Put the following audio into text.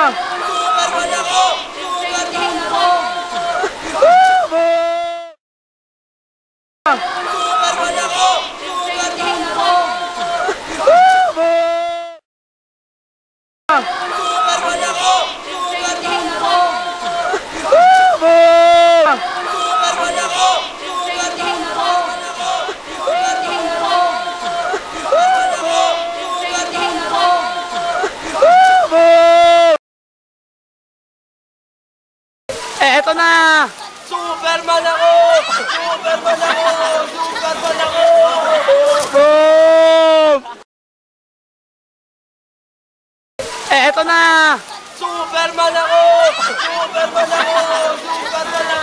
Superman ako! Superman ako! Superman ako! Superman ako! Superman ako! Superman ako! Superman ako! Superman ako! Eto na! Superman ako! Superman ako! Superman ako! Boom! Eto na! Superman ako! Superman ako! Superman ako!